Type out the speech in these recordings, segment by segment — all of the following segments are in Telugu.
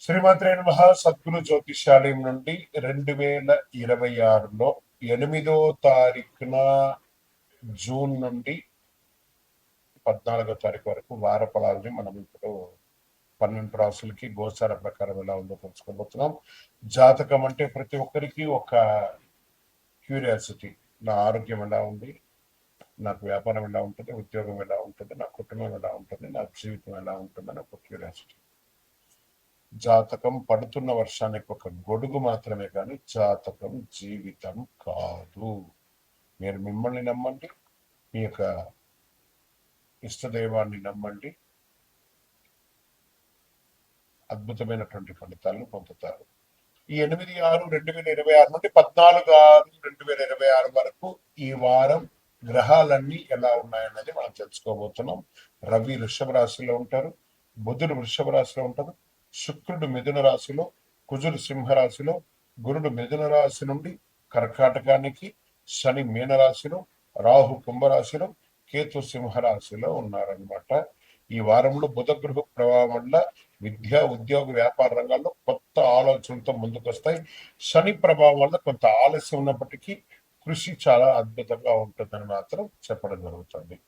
శ్రీమాత్రే నమః. సద్గురు జ్యోతిష్యాలయం నుండి 2026లో 8వ తారీఖున జూన్ నుండి 14వ తారీఖు వరకు వార ఫలాలని మనం ఇప్పుడు 12 రాసులకి గోచార ప్రకారం ఎలా ఉందో తెలుసుకోబోతున్నాం. జాతకం అంటే ప్రతి ఒక్కరికి ఒక క్యూరియాసిటీ. నా ఆరోగ్యం ఎలా ఉంది, నాకు వ్యాపారం ఎలా ఉంటుంది, ఉద్యోగం ఎలా ఉంటుంది, నా కుటుంబం ఎలా ఉంటుంది, నా జీవితం ఎలా ఉంటుందని ఒక క్యూరియాసిటీ. జాతకం పడుతున్న వర్షానికి ఒక గొడుగు మాత్రమే కానీ జాతకం జీవితం కాదు. మీరు మిమ్మల్ని నమ్మండి, మీ యొక్క ఇష్టదైవాన్ని నమ్మండి, అద్భుతమైనటువంటి ఫలితాలను పొందుతారు. ఈ 8/6/2026 నుండి 14/6/2026 వరకు ఈ వారం గ్రహాలన్నీ ఎలా ఉన్నాయన్నది మనం తెలుసుకోబోతున్నాం. రవి వృషభ రాశిలో ఉంటారు, బుధుడు వృషభ రాశిలో ఉంటారు, శుక్రుడు మిథున రాశిలో, కుజుడు సింహరాశిలో, గురుడు మిథున రాశి నుండి కర్కాటకానికి, శని మీనరాశిలో, రాహు కుంభరాశిలో, కేతు సింహరాశిలో ఉన్నారనమాట. ఈ వారంలో బుధ గృహ ప్రభావం వల్ల విద్య, ఉద్యోగ, వ్యాపార రంగాల్లో కొత్త ఆలోచనలతో ముందుకు వస్తాయి. శని ప్రభావం వల్ల కొంత ఆలస్యం ఉన్నప్పటికీ కృషి చాలా అద్భుతంగా ఉంటుందని మాత్రం చెప్పడం జరుగుతుంది.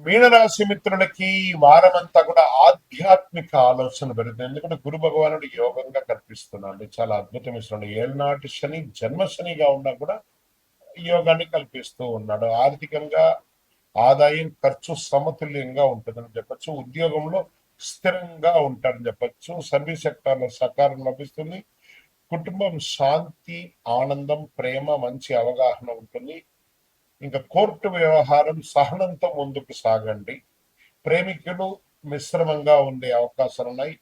మీనరాశి మిత్రులకి ఈ వారం అంతా కూడా ఆధ్యాత్మిక ఆలోచన పెరుగుతుంది. ఎందుకంటే గురు భగవానుడు యోగంగా కల్పిస్తున్నాడు, చాలా అద్భుతం ఇస్తున్నాడు. ఏళ్ళనాటి శని జన్మ శనిగా ఉన్నా కూడా యోగాన్ని కల్పిస్తూ ఉన్నాడు. ఆర్థికంగా ఆదాయం ఖర్చు సమతుల్యంగా ఉంటుందని చెప్పచ్చు. ఉద్యోగంలో స్థిరంగా ఉంటారని చెప్పచ్చు. సర్వీస్ సెక్టార్లో సహకారం లభిస్తుంది. కుటుంబం శాంతి, ఆనందం, ప్రేమ, మంచి అవగాహన ఉంటుంది. ఇంకా కోర్టు వ్యవహారం సహనంతో ముందుకు సాగండి. ప్రేమికులు మిశ్రమంగా ఉండే అవకాశాలు ఉన్నాయి.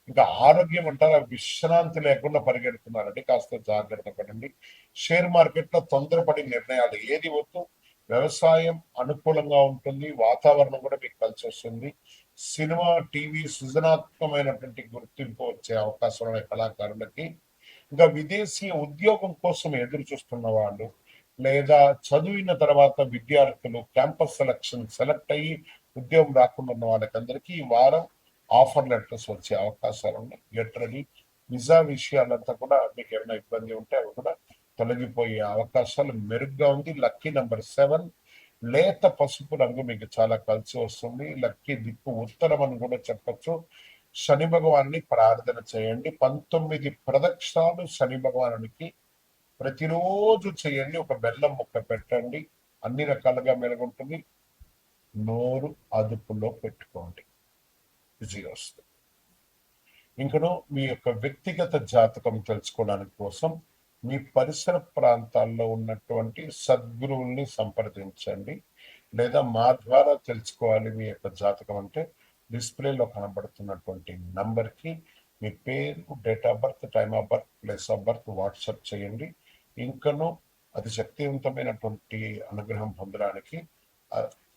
ఇంకా ఆరోగ్యం అంటారా, విశ్రాంతి లేకుండా పరిగెడుతున్నారండి, కాస్త జాగ్రత్త పడండి. షేర్ మార్కెట్లో తొందరపడి నిర్ణయాలు ఏది వద్దు. వ్యవసాయం అనుకూలంగా ఉంటుంది, వాతావరణం కూడా మీకు కలిసి వస్తుంది. సినిమా, టీవీ సృజనాత్మకమైనటువంటి గుర్తింపు వచ్చే అవకాశాలు ఉన్నాయి కళాకారులకి. ఇంకా విదేశీ ఉద్యోగం కోసం ఎదురు చూస్తున్న వాళ్ళు, లేదా చదివిన తర్వాత విద్యార్థులు క్యాంపస్ సెలెక్ట్ అయ్యి ఉద్యోగం రాకుండా ఉన్న వాళ్ళకందరికీ ఈ వారం ఆఫర్ లెటర్స్ వచ్చే అవకాశాలు ఉన్నాయి. Get ready. విజా విషయాలంతా కూడా మీకు ఏమైనా ఇబ్బంది ఉంటే అవి కూడా తొలగిపోయే అవకాశాలు మెరుగ్గా ఉంది. లక్కీ నెంబర్ 7, లేత పసుపు రంగు మీకు చాలా కలిసి వస్తుంది. లక్కీ దిక్కు ఉత్తరం అని కూడా చెప్పచ్చు. శని భగవాన్ని ప్రార్థన చేయండి. 19 ప్రదక్షిణాలు శని భగవానునికి ప్రతిరోజు చేయండి. ఒక బెల్లం ముక్క పెట్టండి, అన్ని రకాలుగా మెరుగుంటుంది. నోరు అదుపులో పెట్టుకోండి, విజయం వస్తుంది. ఇంకను మీ యొక్క వ్యక్తిగత జాతకం తెలుసుకోవడానికి కోసం మీ పరిసర ప్రాంతాల్లో ఉన్నటువంటి సద్గురువుల్ని సంప్రదించండి. లేదా మా ద్వారా తెలుసుకోవాలి మీ యొక్క జాతకం అంటే డిస్ప్లేలో కనబడుతున్నటువంటి నంబర్కి మీ పేరు, date of birth, time of birth, place of birth WhatsApp చేయండి. ఇంకను అతి శక్తివంతమైనటువంటి అనుగ్రహం పొందడానికి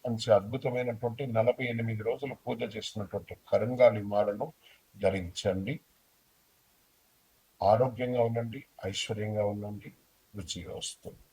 మంచి అద్భుతమైనటువంటి 48 రోజులు పూజ చేసినటువంటి కరంగాలి మాలను ధరించండి. ఆరోగ్యంగా ఉండండి, ఐశ్వర్యంగా ఉండండి, రుచిగా వస్తుంది.